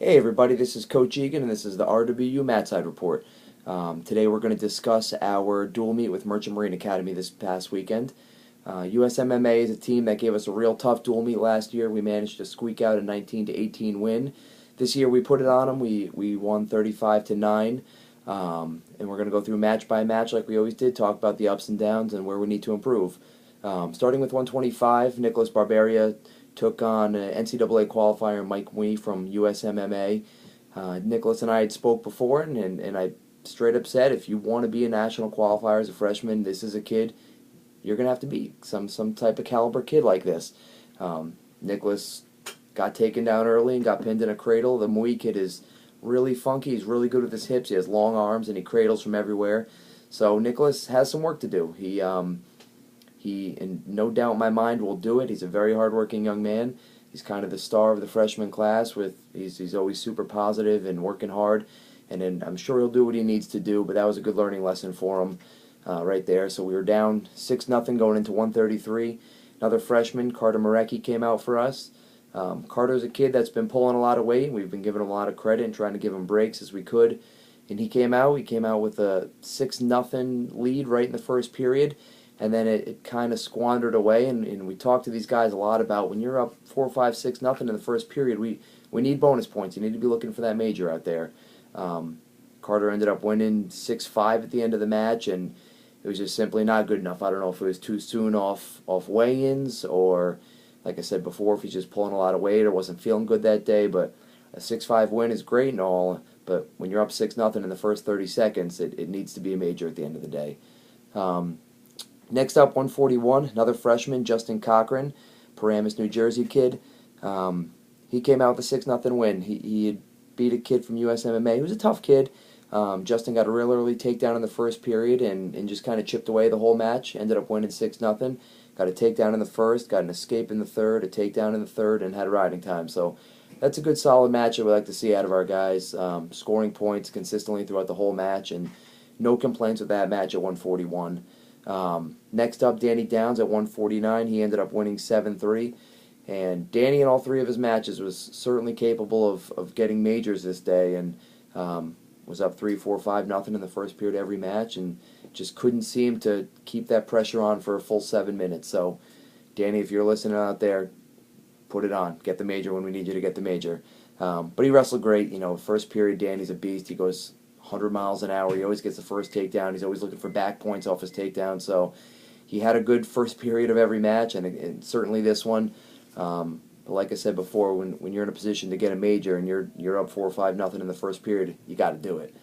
Hey everybody, this is Coach Egan and this is the RWU Matside Report. Today we're going to discuss our dual meet with Merchant Marine Academy this past weekend. USMMA is a team that gave us a real tough dual meet last year. We managed to squeak out a 19-18 win. This year we put it on them. We won 35-9, and we're going to go through match by match like we always did, talk about the ups and downs and where we need to improve. Starting with 125, Nicholas Barbaria took on NCAA qualifier Mike Wee from USMMA. Nicholas and I had spoke before, and I straight up said, if you want to be a national qualifier as a freshman, this is a kid you're going to have to beat, some type of caliber kid like this. Nicholas got taken down early and got pinned in a cradle. The Mui kid is really funky. He's really good with his hips. He has long arms, and he cradles from everywhere. So Nicholas has some work to do. He, in no doubt in my mind, will do it. He's a very hardworking young man. He's kind of the star of the freshman class. He's always super positive and working hard, and then I'm sure he'll do what he needs to do. But that was a good learning lesson for him right there. So we were down 6-0 going into 133. Another freshman, Carter Marecki, came out for us. Carter's a kid that's been pulling a lot of weight. We've been giving him a lot of credit and trying to give him breaks as we could. And he came out with a 6-0 lead right in the first period. And then it kind of squandered away, and we talked to these guys a lot about when you're up 4, 5, 6-0 in the first period, we need bonus points. You need to be looking for that major out there. Carter ended up winning 6-5 at the end of the match, and it was just simply not good enough. I don't know if it was too soon off weigh-ins, or, like I said before, if he's just pulling a lot of weight or wasn't feeling good that day. But a 6-5 win is great and all, but when you're up 6-0 in the first 30 seconds, it needs to be a major at the end of the day. Next up, 141, another freshman, Justin Cochran, Paramus, New Jersey kid. He came out with a 6-0 win. He had beat a kid from USMMA. He was a tough kid. Justin got a real early takedown in the first period and just kind of chipped away the whole match. Ended up winning 6-0. Got a takedown in the first, got an escape in the third, a takedown in the third, and had a riding time. So that's a good, solid match that we like to see out of our guys. Scoring points consistently throughout the whole match, and no complaints with that match at 141. Next up, Danny Downs at 149. He ended up winning 7-3. And Danny in all three of his matches was certainly capable of getting majors this day, and was up 3, 4, 5-0 in the first period every match, and just couldn't seem to keep that pressure on for a full 7 minutes. So, Danny, if you're listening out there, put it on. Get the major when we need you to get the major. But he wrestled great. First period, Danny's a beast. He goes 100 miles an hour. He always gets the first takedown. He's always looking for back points off his takedown. So he had a good first period of every match, and certainly this one. But like I said before, when you're in a position to get a major and you're up 4 or 5-0 in the first period, you got to do it.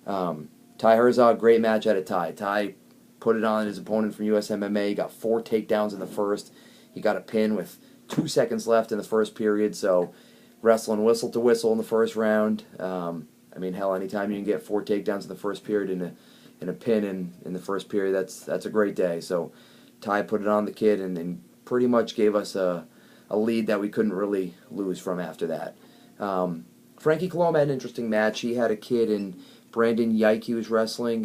Ty Herzog, great match out of Ty. Ty put it on his opponent from USMMA. He got 4 takedowns in the first. He got a pin with 2 seconds left in the first period. So wrestling whistle to whistle in the first round. Hell, anytime you can get 4 takedowns in the first period and a pin in the first period, that's a great day. So Ty put it on the kid and pretty much gave us a lead that we couldn't really lose from after that. Frankie Coloma had an interesting match. He had a kid in Brandon Yike he was wrestling.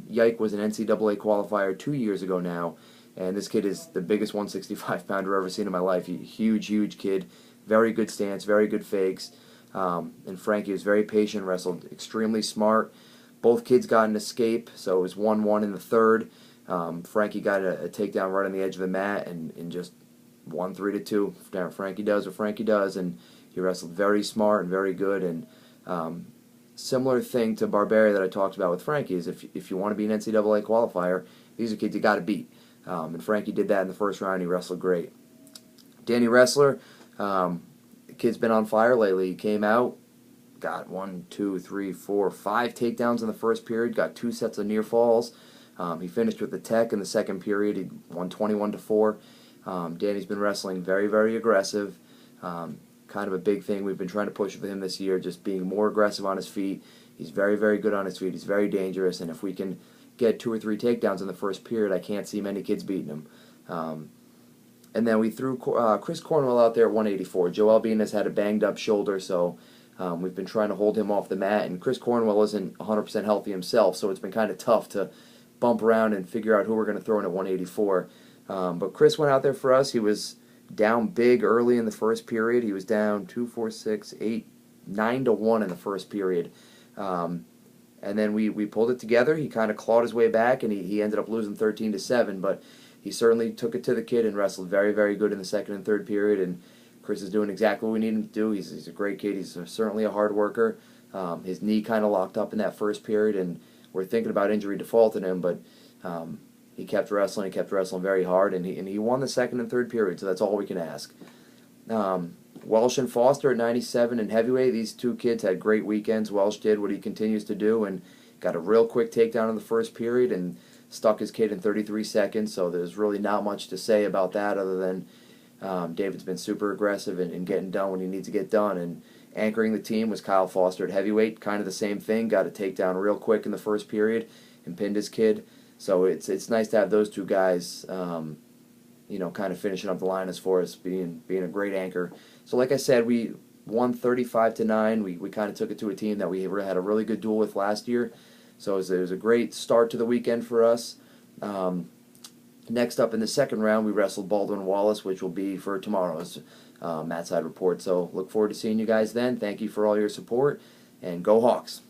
Yike was an NCAA qualifier 2 years ago now, and this kid is the biggest 165-pounder I've ever seen in my life. Huge, huge kid. Very good stance, very good fakes. And Frankie was very patient, wrestled extremely smart. Both kids got an escape, so it was 1-1 in the third. Frankie got a takedown right on the edge of the mat and just won 3-2. Frankie does what Frankie does, and he wrestled very smart and very good. And similar thing to Barbaria that I talked about with Frankie is if you want to be an NCAA qualifier, these are kids you got to beat. And Frankie did that in the first round. He wrestled great. Danny Wrestler, the kid's been on fire lately. He came out, got 1, 2, 3, 4, 5 takedowns in the first period, got 2 sets of near falls. He finished with the tech in the second period. He won 21-4. Danny's been wrestling very, very aggressive. Kind of a big thing we've been trying to push with him this year, just being more aggressive on his feet. He's very, very good on his feet. He's very dangerous, and if we can get 2 or 3 takedowns in the first period, I can't see many kids beating him. And then we threw Chris Cornwell out there at 184. Joe Albinas had a banged-up shoulder, so we've been trying to hold him off the mat. And Chris Cornwell isn't 100% healthy himself, so it's been kind of tough to bump around and figure out who we're going to throw in at 184. But Chris went out there for us. He was down big early in the first period. He was down 2, 4, 6, 8, 9-1 in the first period. And then we pulled it together. He kind of clawed his way back, and he ended up losing 13-7. But he certainly took it to the kid and wrestled very, very good in the second and third period. And Chris is doing exactly what we need him to do. He's a great kid. He's certainly a hard worker. His knee kind of locked up in that first period, and we're thinking about injury defaulting him. But he kept wrestling. He kept wrestling very hard, and he won the second and third period. So that's all we can ask. Welsh and Foster at 97 and heavyweight. These two kids had great weekends. Welsh did what he continues to do and got a real quick takedown in the first period and stuck his kid in 33 seconds. So there's really not much to say about that other than David's been super aggressive in getting done when he needs to get done. And anchoring the team was Kyle Foster at heavyweight. Kind of the same thing. Got a takedown real quick in the first period and pinned his kid. So it's nice to have those two guys kind of finishing up the lineups for us, being a great anchor. So like I said, we won 35-9. We kind of took it to a team that we had a really good duel with last year. So it was a great start to the weekend for us. Next up in the second round, we wrestled Baldwin Wallace, which will be for tomorrow's Matside report. So look forward to seeing you guys then. Thank you for all your support, and go Hawks.